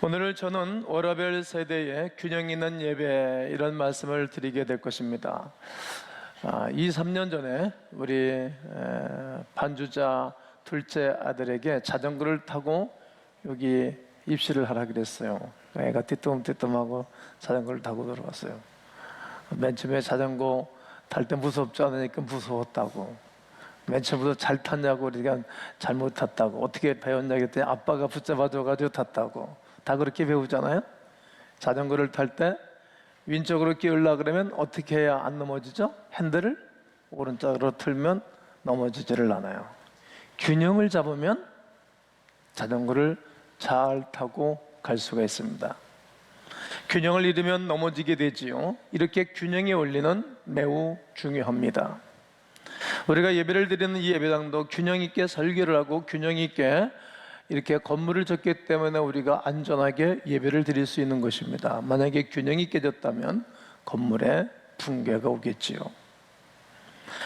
오늘 저는 워라밸 세대의 균형 있는 예배 이런 말씀을 드리게 될 것입니다. 2, 3년 전에 우리 반주자 둘째 아들에게 자전거를 타고 여기 입시를 하라 그랬어요. 애가 띠뚱띠뚱하고 자전거를 타고 들어왔어요. 맨 처음에 자전거 탈 때 무섭지 않으니까 무서웠다고, 맨 처음부터 잘 탔냐고 그러니까 잘못 탔다고, 어떻게 배웠냐 그랬더니 아빠가 붙잡아줘가지고 탔다고. 다 그렇게 배우잖아요. 자전거를 탈 때 왼쪽으로 끼우려고 그러면 어떻게 해야 안 넘어지죠? 핸들을 오른쪽으로 틀면 넘어지지를 않아요. 균형을 잡으면 자전거를 잘 타고 갈 수가 있습니다. 균형을 잃으면 넘어지게 되지요. 이렇게 균형의 원리는 매우 중요합니다. 우리가 예배를 드리는 이 예배당도 균형 있게 설교를 하고 균형 있게 이렇게 건물을 졌기 때문에 우리가 안전하게 예배를 드릴 수 있는 것입니다. 만약에 균형이 깨졌다면 건물에 붕괴가 오겠지요.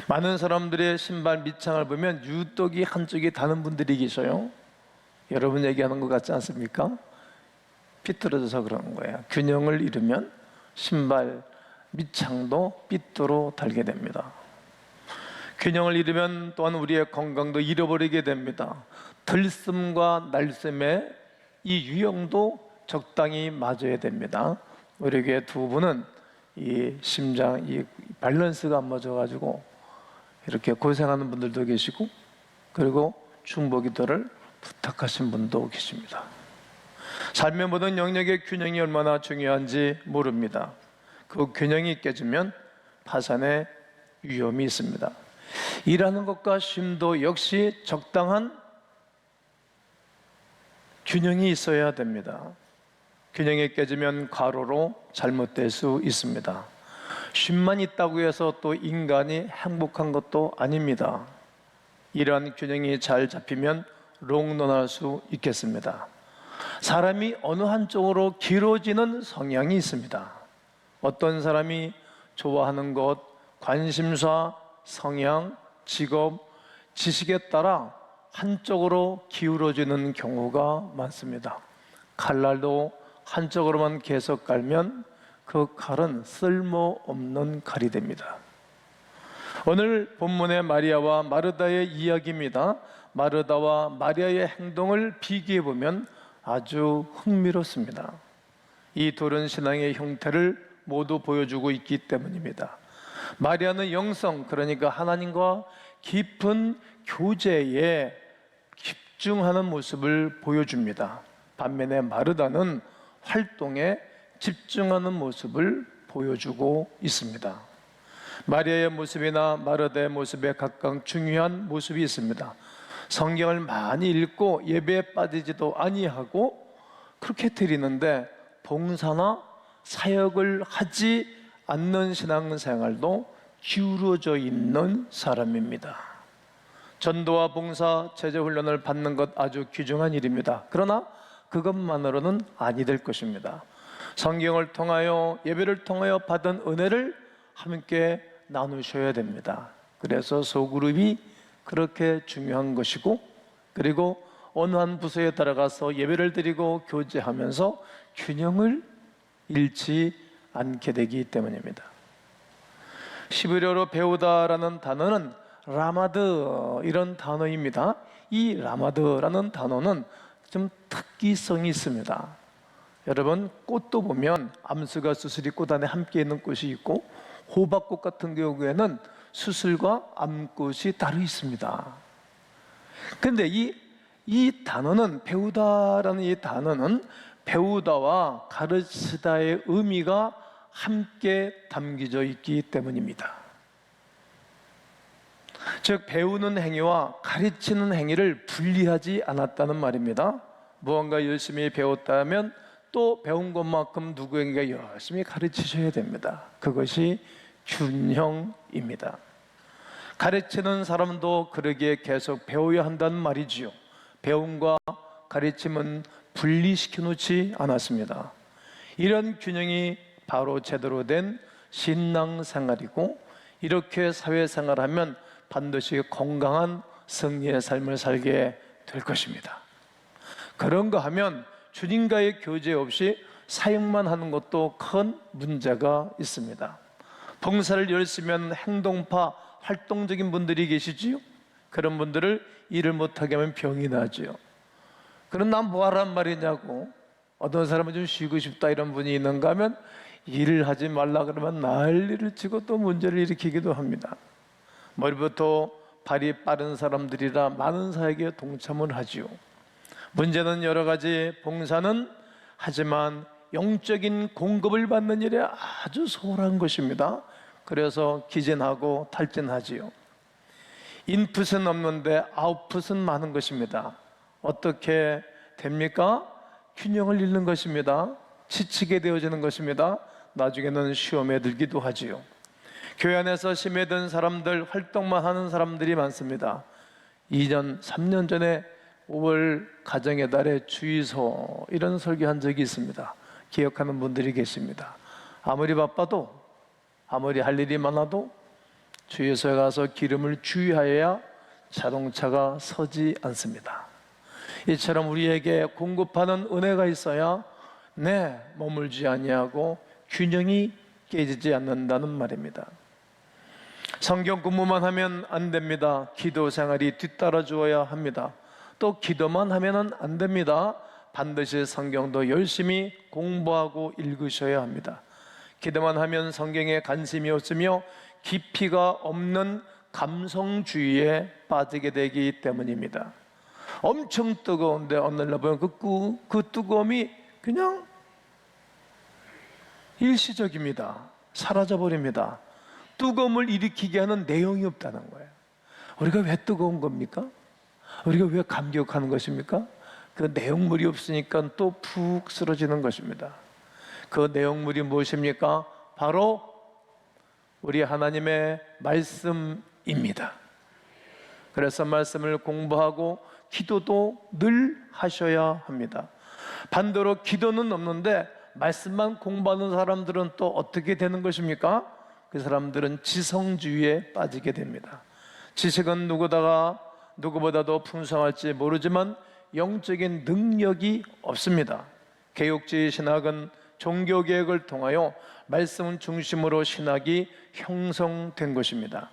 많은 사람들의 신발 밑창을 보면 유독이 한쪽이 다는 분들이 계셔요. 여러분 얘기하는 것 같지 않습니까? 삐뚤어져서 그러는 거예요. 균형을 잃으면 신발 밑창도 삐뚤어 달게 됩니다. 균형을 잃으면 또한 우리의 건강도 잃어버리게 됩니다. 들숨과 날숨의 이 유형도 적당히 맞아야 됩니다. 우리 교회 두 분은 이 심장, 이 밸런스가 안 맞아가지고 이렇게 고생하는 분들도 계시고, 그리고 중보기도를 부탁하신 분도 계십니다. 삶의 모든 영역의 균형이 얼마나 중요한지 모릅니다. 그 균형이 깨지면 파산의 위험이 있습니다. 일하는 것과 쉼도 역시 적당한 균형이 있어야 됩니다. 균형이 깨지면 과로로 잘못될 수 있습니다. 쉼만 있다고 해서 또 인간이 행복한 것도 아닙니다. 이러한 균형이 잘 잡히면 롱런할 수 있겠습니다. 사람이 어느 한쪽으로 길어지는 성향이 있습니다. 어떤 사람이 좋아하는 것, 관심사, 성향, 직업, 지식에 따라 한쪽으로 기울어지는 경우가 많습니다. 칼날도 한쪽으로만 계속 갈면 그 칼은 쓸모없는 칼이 됩니다. 오늘 본문의 마리아와 마르다의 이야기입니다. 마르다와 마리아의 행동을 비교해 보면 아주 흥미롭습니다. 이 둘은 신앙의 형태를 모두 보여주고 있기 때문입니다. 마리아는 영성, 그러니까 하나님과 깊은 교제에 집중하는 모습을 보여줍니다. 반면에 마르다는 활동에 집중하는 모습을 보여주고 있습니다. 마리아의 모습이나 마르다의 모습에 각각 중요한 모습이 있습니다. 성경을 많이 읽고 예배에 빠지지도 아니하고 그렇게 드리는데 봉사나 사역을 하지 않는 신앙생활도 기울어져 있는 사람입니다. 전도와 봉사, 제자훈련을 받는 것 아주 귀중한 일입니다. 그러나 그것만으로는 아니 될 것입니다. 성경을 통하여, 예배를 통하여 받은 은혜를 함께 나누셔야 됩니다. 그래서 소그룹이 그렇게 중요한 것이고, 그리고 어느 한 부서에 들어가서 예배를 드리고 교제하면서 균형을 잃지 않게 되기 때문입니다. 히브리어로 배우다라는 단어는 라마드, 이런 단어입니다. 이 라마드라는 단어는 좀 특이성이 있습니다. 여러분, 꽃도 보면 암수가 수술이 꽃 안에 함께 있는 꽃이 있고, 호박꽃 같은 경우에는 수술과 암꽃이 따로 있습니다. 그런데 이 단어는, 배우다라는 이 단어는 배우다와 가르치다의 의미가 함께 담겨져 있기 때문입니다. 즉, 배우는 행위와 가르치는 행위를 분리하지 않았다는 말입니다. 무언가 열심히 배웠다면 또 배운 것만큼 누구에게 열심히 가르치셔야 됩니다. 그것이 균형입니다. 가르치는 사람도 그러기에 계속 배워야 한다는 말이지요. 배움과 가르침은 분리시켜 놓지 않았습니다. 이런 균형이 바로 제대로 된 신앙생활이고, 이렇게 사회생활하면 반드시 건강한 승리의 삶을 살게 될 것입니다. 그런가 하면 주님과의 교제 없이 사역만 하는 것도 큰 문제가 있습니다. 봉사를 열심히 하는 행동파, 활동적인 분들이 계시지요. 그런 분들을 일을 못하게 하면 병이 나지요. 그럼 난 뭐하란 말이냐고, 어떤 사람은 좀 쉬고 싶다 이런 분이 있는가 하면 일을 하지 말라 그러면 난리를 치고 또 문제를 일으키기도 합니다. 머리부터 발이 빠른 사람들이라 많은 사역에 동참을 하지요. 문제는 여러 가지. 봉사는 하지만 영적인 공급을 받는 일에 아주 소홀한 것입니다. 그래서 기진하고 탈진하지요. 인풋은 없는데 아웃풋은 많은 것입니다. 어떻게 됩니까? 균형을 잃는 것입니다. 지치게 되어지는 것입니다. 나중에는 시험에 들기도 하지요. 교회 안에서 심해 든 사람들, 활동만 하는 사람들이 많습니다. 2년, 3년 전에 5월 가정의 달에 주의소 이런 설교한 적이 있습니다. 기억하는 분들이 계십니다. 아무리 바빠도, 아무리 할 일이 많아도 주유소에 가서 기름을 주의하여야 자동차가 서지 않습니다. 이처럼 우리에게 공급하는 은혜가 있어야 머물지 아니하고 균형이 깨지지 않는다는 말입니다. 성경 공부만 하면 안 됩니다. 기도 생활이 뒤따라 주어야 합니다. 또 기도만 하면 안 됩니다. 반드시 성경도 열심히 공부하고 읽으셔야 합니다. 기도만 하면 성경에 관심이 없으며 깊이가 없는 감성주의에 빠지게 되기 때문입니다. 엄청 뜨거운데 오늘날 보면 그 뜨거움이 그냥 일시적입니다. 사라져버립니다. 뜨거움을 일으키게 하는 내용이 없다는 거예요. 우리가 왜 뜨거운 겁니까? 우리가 왜 감격하는 것입니까? 그 내용물이 없으니까 또 푹 쓰러지는 것입니다. 그 내용물이 무엇입니까? 바로 우리 하나님의 말씀입니다. 그래서 말씀을 공부하고 기도도 늘 하셔야 합니다. 반대로 기도는 없는데 말씀만 공부하는 사람들은 또 어떻게 되는 것입니까? 그 사람들은 지성주의에 빠지게 됩니다. 지식은 누구보다도 풍성할지 모르지만 영적인 능력이 없습니다. 개혁주의 신학은 종교개혁을 통하여 말씀 중심으로 신학이 형성된 것입니다.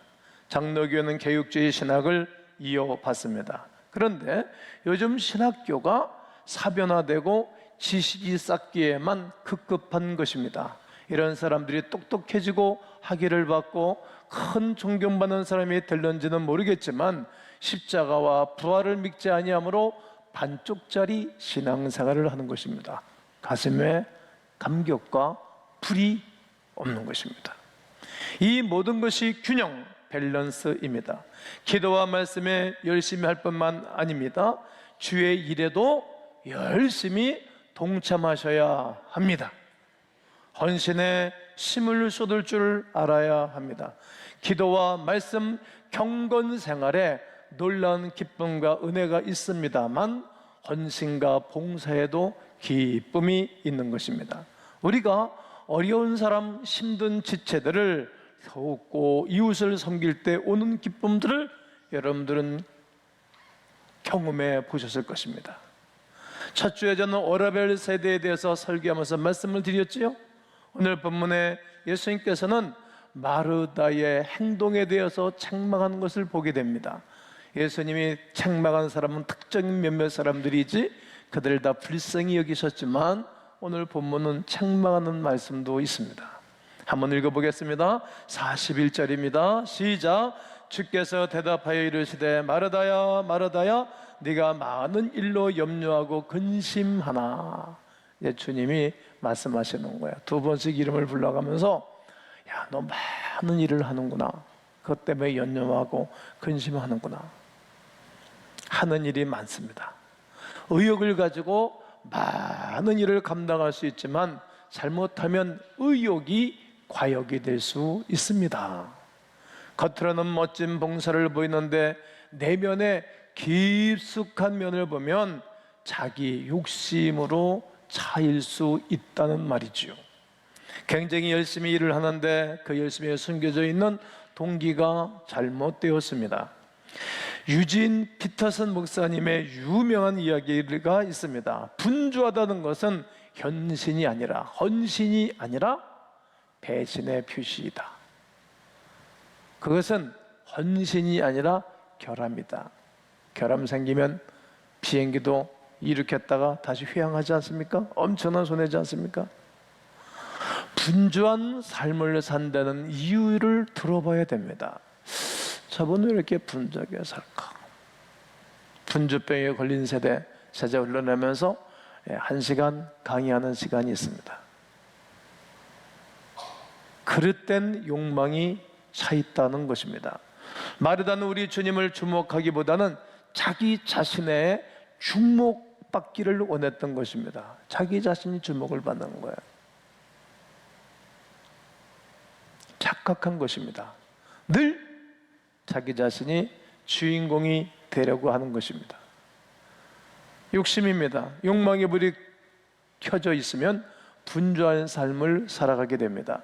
장로교는 개혁주의 신학을 이어받습니다. 그런데 요즘 신학교가 사변화되고 지식이 쌓기에만 급급한 것입니다. 이런 사람들이 똑똑해지고 학위를 받고 큰 존경받는 사람이 될런지는 모르겠지만 십자가와 부활을 믿지 아니하므로 반쪽짜리 신앙생활을 하는 것입니다. 가슴에 감격과 불이 없는 것입니다. 이 모든 것이 균형, 밸런스입니다. 기도와 말씀에 열심히 할 뿐만 아닙니다. 주의 일에도 열심히 동참하셔야 합니다. 헌신에 힘을 쏟을 줄 알아야 합니다. 기도와 말씀, 경건 생활에 놀라운 기쁨과 은혜가 있습니다만 헌신과 봉사에도 기쁨이 있는 것입니다. 우리가 어려운 사람, 힘든 지체들을 돕고 이웃을 섬길 때 오는 기쁨들을 여러분들은 경험해 보셨을 것입니다. 첫 주에 저는 오라벨 세대에 대해서 설교하면서 말씀을 드렸지요. 오늘 본문에 예수님께서는 마르다의 행동에 대해서 책망하는 것을 보게 됩니다. 예수님이 책망한 사람은 특정인 몇몇 사람들이지 그들을 다 불쌍히 여기셨지만 오늘 본문은 책망하는 말씀도 있습니다. 한번 읽어보겠습니다. 41절입니다. 시작. 주께서 대답하여 이르시되 마르다야 마르다야 네가 많은 일로 염려하고 근심하나. 주님이 말씀하시는 거예요. 두 번씩 이름을 불러가면서 야, 너 많은 일을 하는구나. 그것 때문에 연념하고 근심하는구나. 하는 일이 많습니다. 의욕을 가지고 많은 일을 감당할 수 있지만 잘못하면 의욕이 과욕이 될 수 있습니다. 겉으로는 멋진 봉사를 보이는데 내면의 깊숙한 면을 보면 자기 욕심으로 차일 수 있다는 말이지요. 굉장히 열심히 일을 하는데 그 열심에 숨겨져 있는 동기가 잘못되었습니다. 유진 피터슨 목사님의 유명한 이야기가 있습니다. 분주하다는 것은 헌신이 아니라 배신의 표시이다. 그것은 헌신이 아니라 결함이다. 결함 생기면 비행기도 이륙했다가 다시 회항하지 않습니까? 엄청난 손해지 않습니까? 분주한 삶을 산다는 이유를 들어봐야 됩니다. 저분은 왜 이렇게 분주하게 살까? 분주병에 걸린 세대 제자 훈련하면서 1시간 강의하는 시간이 있습니다. 그릇된 욕망이 차 있다는 것입니다. 마르다는 우리 주님을 주목하기보다는 자기 자신의 주목받기를 원했던 것입니다. 자기 자신이 주목을 받는 거예요. 착각한 것입니다. 늘 자기 자신이 주인공이 되려고 하는 것입니다. 욕심입니다. 욕망의 불이 켜져 있으면 분주한 삶을 살아가게 됩니다.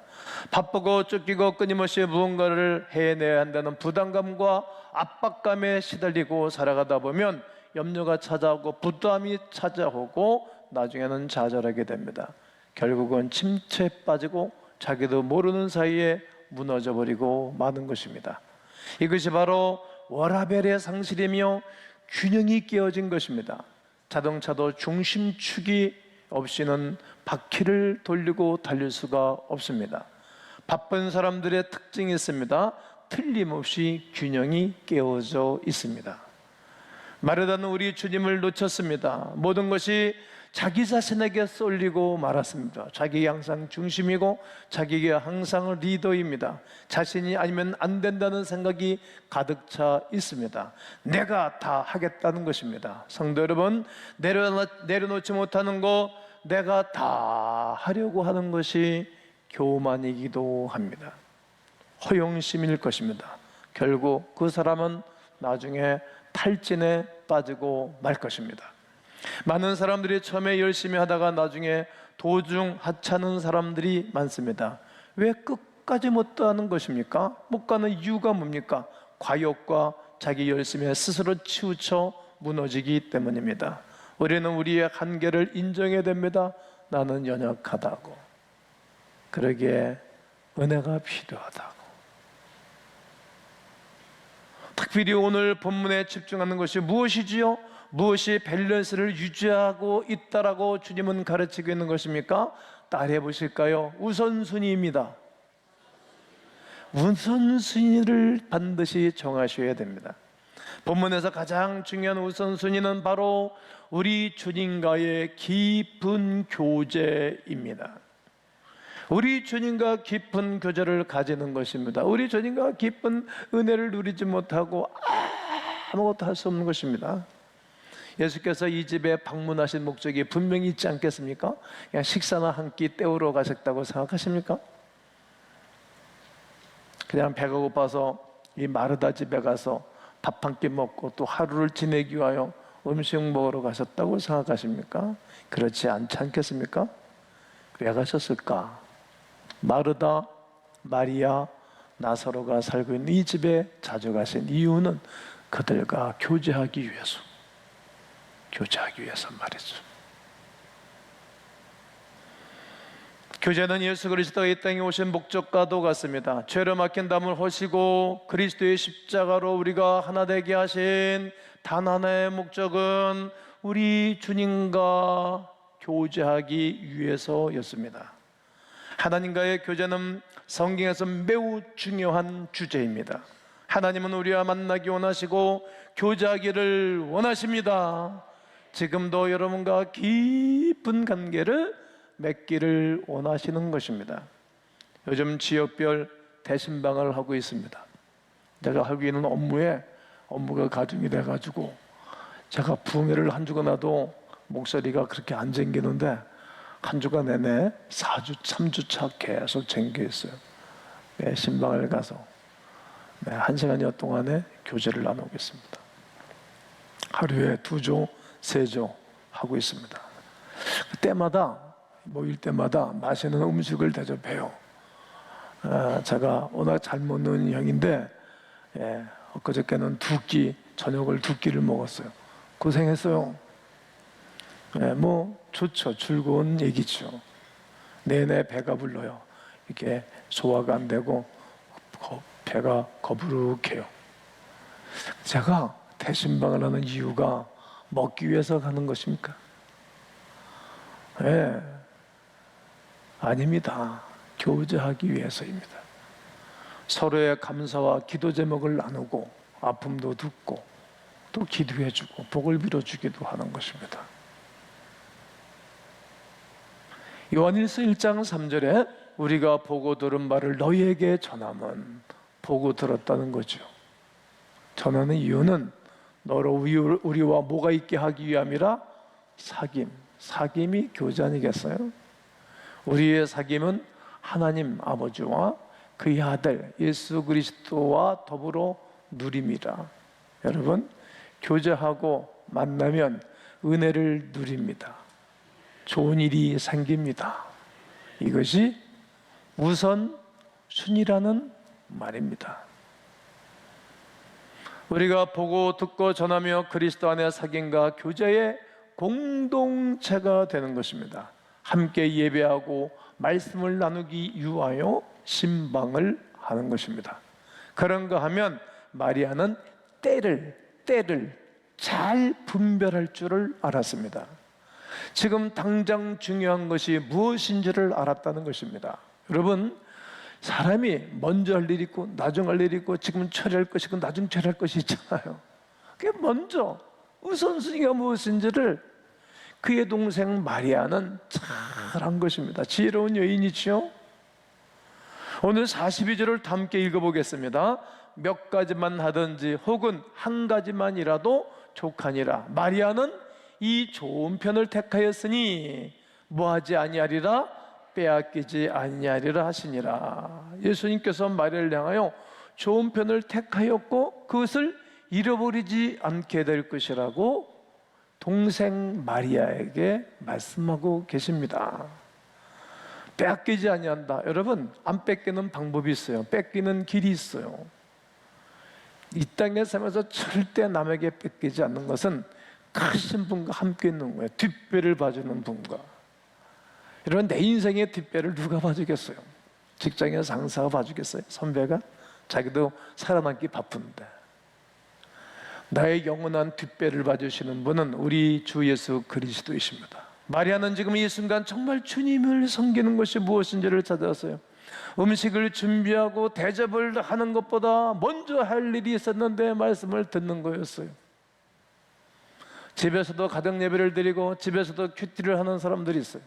바쁘고 쫓기고 끊임없이 무언가를 해내야 한다는 부담감과 압박감에 시달리고 살아가다 보면 염려가 찾아오고 부담이 찾아오고 나중에는 좌절하게 됩니다. 결국은 침체에 빠지고 자기도 모르는 사이에 무너져 버리고 마는 것입니다. 이것이 바로 워라벨의 상실이며 균형이 깨어진 것입니다. 자동차도 중심축이 없이는 바퀴를 돌리고 달릴 수가 없습니다. 바쁜 사람들의 특징이 있습니다. 틀림없이 균형이 깨어져 있습니다. 마르다는 우리 주님을 놓쳤습니다. 모든 것이 자기 자신에게 쏠리고 말았습니다. 자기가 항상 중심이고 자기가 항상 리더입니다. 자신이 아니면 안 된다는 생각이 가득 차 있습니다. 내가 다 하겠다는 것입니다. 성도 여러분, 내려놓지 못하는 것, 내가 다 하려고 하는 것이 교만이기도 합니다. 허영심일 것입니다. 결국 그 사람은 나중에 탈진에 빠지고 말 것입니다. 많은 사람들이 처음에 열심히 하다가 나중에 도중 하찮은 사람들이 많습니다. 왜 끝까지 못 가는 것입니까? 못 가는 이유가 뭡니까? 과욕과 자기 열심에 스스로 치우쳐 무너지기 때문입니다. 우리는 우리의 한계를 인정해야 됩니다. 나는 연약하다고. 그러기에 은혜가 필요하다고. 특별히 오늘 본문에 집중하는 것이 무엇이지요? 무엇이 밸런스를 유지하고 있다라고 주님은 가르치고 있는 것입니까? 따라해 보실까요? 우선순위입니다. 우선순위를 반드시 정하셔야 됩니다. 본문에서 가장 중요한 우선순위는 바로 우리 주님과의 깊은 교제입니다. 우리 주님과 깊은 교제를 가지는 것입니다. 우리 주님과 깊은 은혜를 누리지 못하고 아무것도 할 수 없는 것입니다. 예수께서 이 집에 방문하신 목적이 분명히 있지 않겠습니까? 그냥 식사나 한 끼 때우러 가셨다고 생각하십니까? 그냥 배가 고파서 이 마르다 집에 가서 밥 한 끼 먹고 또 하루를 지내기 위하여 음식 먹으러 가셨다고 생각하십니까? 그렇지 않지 않겠습니까? 왜 가셨을까? 마르다, 마리아, 나사로가 살고 있는 이 집에 자주 가신 이유는 그들과 교제하기 위해서 말이죠. 교제는 예수 그리스도가 이 땅에 오신 목적과도 같습니다. 죄로 막힌 담을 허시고 그리스도의 십자가로 우리가 하나 되게 하신 단 하나의 목적은 우리 주님과 교제하기 위해서였습니다. 하나님과의 교제는 성경에서 매우 중요한 주제입니다. 하나님은 우리와 만나기 원하시고 교제하기를 원하십니다. 지금도 여러분과 깊은 관계를 맺기를 원하시는 것입니다. 요즘 지역별 대신방을 하고 있습니다. 내가 하고 있는 업무가 가중이 돼가지고 제가 부흥회를 한 주가 나도 목소리가 그렇게 안 쟁기는데 한 주가 내내 4주, 3주차 계속 쟁겨 있어요. 매 신방을 가서 매 1시간여 동안에 교제를 나누겠습니다. 하루에 2조, 3조 하고 있습니다. 때마다 모일 때마다 맛있는 음식을 대접해요. 제가 워낙 잘 먹는 형인데 엊그저께는 2끼 저녁을 두 끼를 먹었어요. 고생했어요. 네, 뭐 좋죠. 즐거운 얘기죠. 내내 배가 불러요. 이게 소화가 안 되고 배가 거부룩해요. 제가 대신방을 하는 이유가 먹기 위해서 가는 것입니까? 네, 아닙니다. 교제하기 위해서입니다. 서로의 감사와 기도 제목을 나누고 아픔도 듣고 또 기도해주고 복을 빌어주기도 하는 것입니다. 요한일서 1장 3절에 우리가 보고 들은 말을 너희에게 전함은 보고 들었다는 거죠. 전하는 이유는 너로 우리와 뭐가 있게 하기 위함이라? 사귐이 교제 아니겠어요? 우리의 사귐은 하나님 아버지와 그의 아들 예수 그리스도와 더불어 누림이라. 여러분, 교제하고 만나면 은혜를 누립니다. 좋은 일이 생깁니다. 이것이 우선순위라는 말입니다. 우리가 보고 듣고 전하며 그리스도 안에 사귐과 교제의 공동체가 되는 것입니다. 함께 예배하고 말씀을 나누기 위하여 신방을 하는 것입니다. 그런가 하면 마리아는 때를 잘 분별할 줄을 알았습니다. 지금 당장 중요한 것이 무엇인지를 알았다는 것입니다. 여러분, 사람이 먼저 할 일이 있고 나중 할 일이 있고 지금 처리할 것이 있고 나중 처리할 것이 있잖아요. 그게 먼저 우선순위가 무엇인지를 그의 동생 마리아는 잘한 것입니다. 지혜로운 여인이지요. 오늘 42절을 함께 읽어보겠습니다. 몇 가지만 하든지 혹은 한 가지만이라도 족하니라. 마리아는 이 좋은 편을 택하였으니 뭐하지 아니하리라? 빼앗기지 아니하리라 하시니라. 예수님께서 마리아를 향하여 좋은 편을 택하였고 그것을 잃어버리지 않게 될 것이라고 동생 마리아에게 말씀하고 계십니다. 빼앗기지 아니한다. 여러분, 안 뺏기는 방법이 있어요. 뺏기는 길이 있어요. 이 땅에 살면서 절대 남에게 뺏기지 않는 것은 크신 분과 함께 있는 거예요. 뒷배를 봐주는 분과. 여러분, 내 인생의 뒷배를 누가 봐주겠어요? 직장의 상사가 봐주겠어요? 선배가? 자기도 살아남기 바쁜데. 나의 영원한 뒷배를 봐주시는 분은 우리 주 예수 그리스도이십니다. 마리아는 지금 이 순간 정말 주님을 섬기는 것이 무엇인지를 찾았어요. 음식을 준비하고 대접을 하는 것보다 먼저 할 일이 있었는데 말씀을 듣는 거였어요. 집에서도 가정 예배를 드리고 집에서도 큐티를 하는 사람들이 있어요.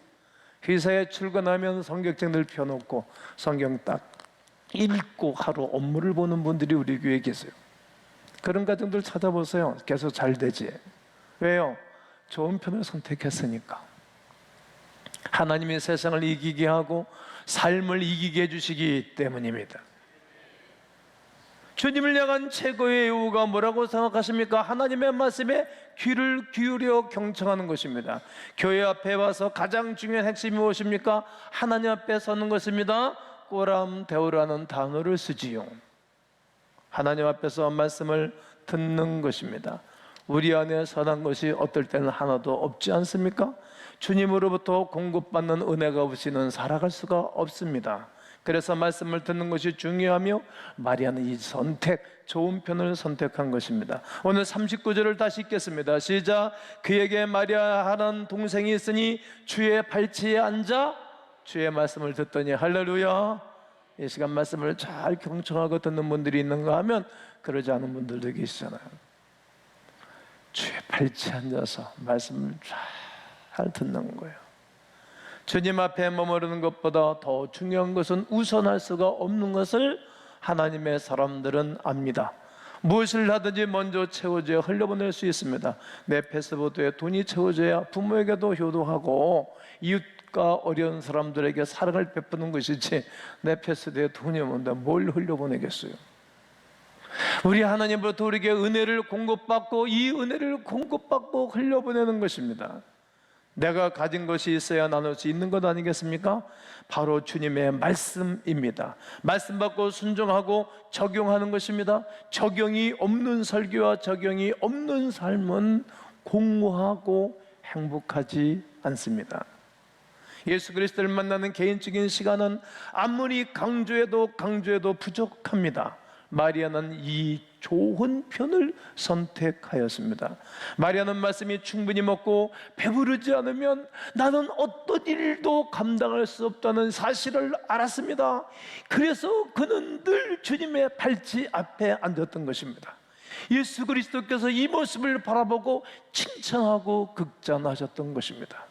회사에 출근하면 성경책을 펴놓고 성경 딱 읽고 하루 업무를 보는 분들이 우리 교회에 계세요. 그런 가정들 찾아보세요. 계속 잘 되지. 왜요? 좋은 편을 선택했으니까. 하나님이 세상을 이기게 하고 삶을 이기게 해주시기 때문입니다. 주님을 향한 최고의 예우가 뭐라고 생각하십니까? 하나님의 말씀에 귀를 기울여 경청하는 것입니다. 교회 앞에 와서 가장 중요한 핵심이 무엇입니까? 하나님 앞에 서는 것입니다. 꼬람대오라는 단어를 쓰지요. 하나님 앞에서 말씀을 듣는 것입니다. 우리 안에 선한 것이 어떨 때는 하나도 없지 않습니까? 주님으로부터 공급받는 은혜가 없이는 살아갈 수가 없습니다. 그래서 말씀을 듣는 것이 중요하며 마리아는 이 좋은 편을 선택한 것입니다. 오늘 39절을 다시 읽겠습니다. 시작. 그에게 마리아 하는 동생이 있으니 주의 발치에 앉아 주의 말씀을 듣더니 할렐루야. 이 시간 말씀을 잘 경청하고 듣는 분들이 있는가 하면 그러지 않은 분들도 계시잖아요. 주의 발치에 앉아서 말씀을 잘 듣는 거예요. 주님 앞에 머무르는 것보다 더 중요한 것은 우선할 수가 없는 것을 하나님의 사람들은 압니다. 무엇을 하든지 먼저 채워줘야 흘려보낼 수 있습니다. 내 패스보드에 돈이 채워져야 부모에게도 효도하고 이웃과 어려운 사람들에게 사랑을 베푸는 것이지 내 패스보드에 돈이 없는데 뭘 흘려보내겠어요? 우리 하나님으로부터 우리에게 은혜를 공급받고 이 은혜를 공급받고 흘려보내는 것입니다. 내가 가진 것이 있어야 나눌 수 있는 것 아니겠습니까? 바로 주님의 말씀입니다. 말씀 받고 순종하고 적용하는 것입니다. 적용이 없는 설교와 적용이 없는 삶은 공허하고 행복하지 않습니다. 예수 그리스도를 만나는 개인적인 시간은 아무리 강조해도 부족합니다. 마리아는 이 좋은 편을 선택하였습니다. 마리아는 말씀이 충분히 먹고 배부르지 않으면 나는 어떤 일도 감당할 수 없다는 사실을 알았습니다. 그래서 그는 늘 주님의 발치 앞에 앉았던 것입니다. 예수 그리스도께서 이 모습을 바라보고 칭찬하고 극찬하셨던 것입니다.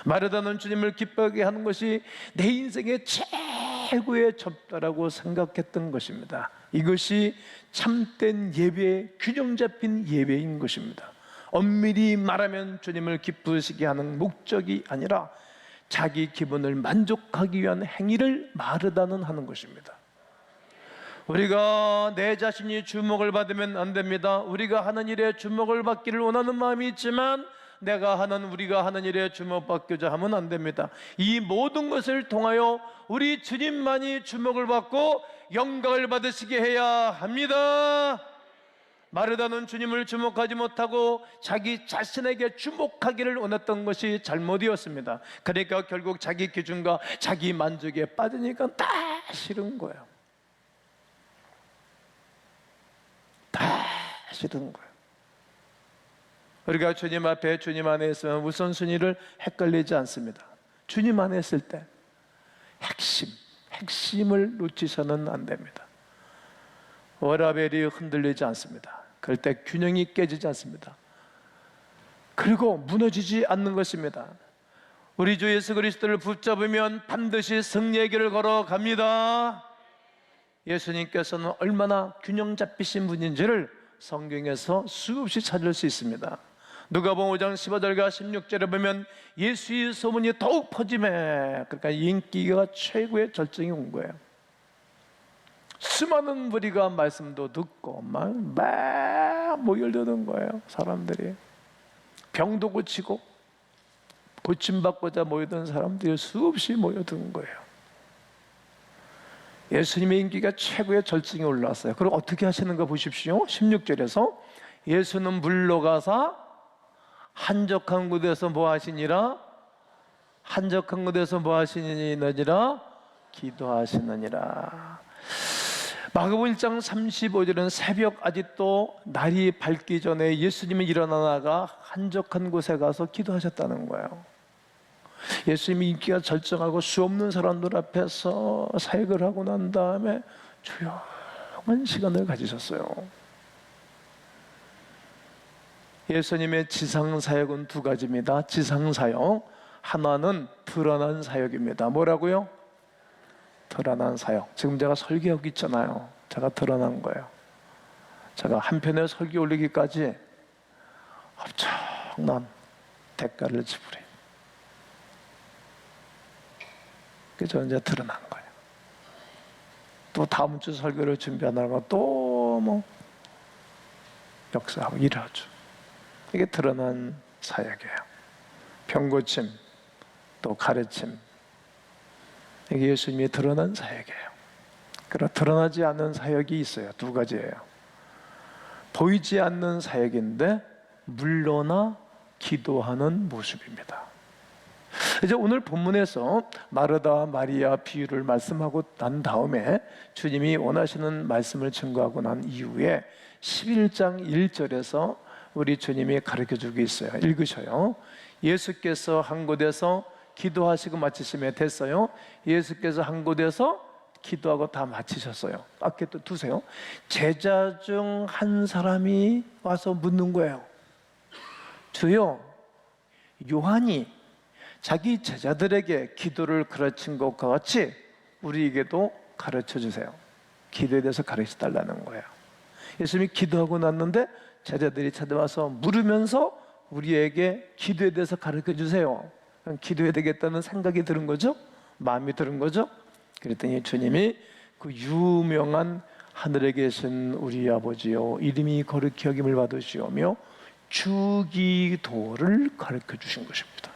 마르다는 주님을 기뻐하게 하는 것이 내 인생의 최고의 접다라고 생각했던 것입니다. 이것이 참된 예배, 균형 잡힌 예배인 것입니다. 엄밀히 말하면 주님을 기쁘시게 하는 목적이 아니라 자기 기분을 만족하기 위한 행위를 마르다는 하는 것입니다. 우리가 내 자신이 주목을 받으면 안 됩니다. 우리가 하는 일에 주목을 받기를 원하는 마음이 있지만 우리가 하는 일에 주목받고자 하면 안 됩니다. 이 모든 것을 통하여 우리 주님만이 주목을 받고 영광을 받으시게 해야 합니다. 마르다는 주님을 주목하지 못하고 자기 자신에게 주목하기를 원했던 것이 잘못이었습니다. 그러니까 결국 자기 기준과 자기 만족에 빠지니까 다 싫은 거예요. 다 싫은 거예요. 우리가 주님 앞에 주님 안에 있으면 우선순위를 헷갈리지 않습니다. 주님 안에 있을 때 핵심을 놓치서는 안 됩니다. 워라벨이 흔들리지 않습니다. 그럴 때 균형이 깨지지 않습니다. 그리고 무너지지 않는 것입니다. 우리 주 예수 그리스도를 붙잡으면 반드시 승리의 길을 걸어갑니다. 예수님께서는 얼마나 균형 잡히신 분인지를 성경에서 수없이 찾을 수 있습니다. 누가복음 5장 15절과 16절에 보면 예수의 소문이 더욱 퍼짐에, 그러니까 인기가 최고의 절정이 온 거예요. 수많은 무리가 말씀도 듣고 막 모여드는 거예요. 사람들이 병도 고치고 고침받고자 모여든 사람들이 수없이 모여드는 거예요. 예수님의 인기가 최고의 절정에 올라왔어요. 그리고 어떻게 하시는가 보십시오. 16절에서 예수는 물로 가사 한적한 곳에서 뭐 하시니라? 한적한 곳에서 뭐 하시느니라? 기도하시느니라. 마가복음 1장 35절은 새벽 아직도 날이 밝기 전에 예수님이 일어나다가 한적한 곳에 가서 기도하셨다는 거예요. 예수님이 인기가 절정하고 수없는 사람들 앞에서 사역을 하고 난 다음에 조용한 시간을 가지셨어요. 예수님의 지상사역은 두 가지입니다. 지상사역, 하나는 드러난 사역입니다. 뭐라고요? 드러난 사역. 지금 제가 설교하고 있잖아요. 제가 드러난 거예요. 제가 한 편의 설교 올리기까지 엄청난 대가를 지불해요. 그래서 이제 드러난 거예요. 또 다음 주 설교를 준비하다가 또 뭐 역사하고 일하죠. 이게 드러난 사역이에요. 병고침, 또 가르침. 이게 예수님이 드러난 사역이에요. 그러나 드러나지 않는 사역이 있어요. 두 가지예요. 보이지 않는 사역인데 물러나 기도하는 모습입니다. 이제 오늘 본문에서 마르다 마리아 비유를 말씀하고 난 다음에 주님이 원하시는 말씀을 증거하고 난 이후에 11장 1절에서 우리 주님이 가르쳐주고 있어요. 읽으셔요. 예수께서 한 곳에서 기도하시고 마치시면 됐어요. 예수께서 한 곳에서 기도하고 다 마치셨어요. 앞에 또 두세요. 제자 중 한 사람이 와서 묻는 거예요. 주여, 요한이 자기 제자들에게 기도를 가르친 것과 같이 우리에게도 가르쳐 주세요. 기도에 대해서 가르쳐 달라는 거예요. 예수님이 기도하고 났는데 제자들이 찾아와서 물으면서 우리에게 기도에 대해서 가르쳐 주세요. 기도해야 되겠다는 생각이 드는 거죠. 마음이 드는 거죠. 그랬더니 주님이 그 유명한 하늘에 계신 우리 아버지여 이름이 거룩히 여김을 받으시오며 주기도를 가르쳐 주신 것입니다.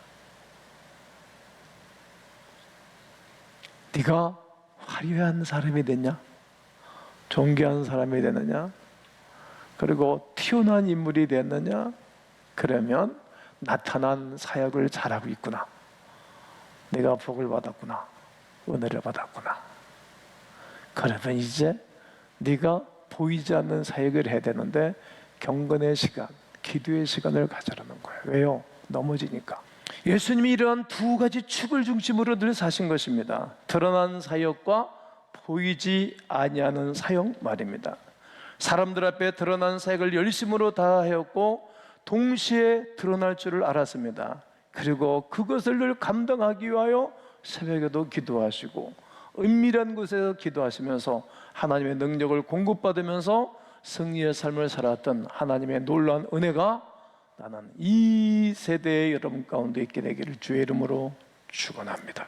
네가 화려한 사람이 됐냐? 존귀한 사람이 됐느냐? 그리고 튀어나온 인물이 됐느냐? 그러면 나타난 사역을 잘하고 있구나. 내가 복을 받았구나. 은혜를 받았구나. 그러면 이제 네가 보이지 않는 사역을 해야 되는데 경건의 시간, 기도의 시간을 가져라는 거예요. 왜요? 넘어지니까. 예수님이 이러한 두 가지 축을 중심으로 늘 사신 것입니다. 드러난 사역과 보이지 아니하는 사역 말입니다. 사람들 앞에 드러난 사역을 열심으로 다하였고 동시에 드러날 줄을 알았습니다. 그리고 그것을 늘 감당하기 위하여 새벽에도 기도하시고 은밀한 곳에서 기도하시면서 하나님의 능력을 공급받으면서 승리의 삶을 살았던 하나님의 놀라운 은혜가 나는 이 세대의 여러분 가운데 있게 되기를 주의 이름으로 축원합니다.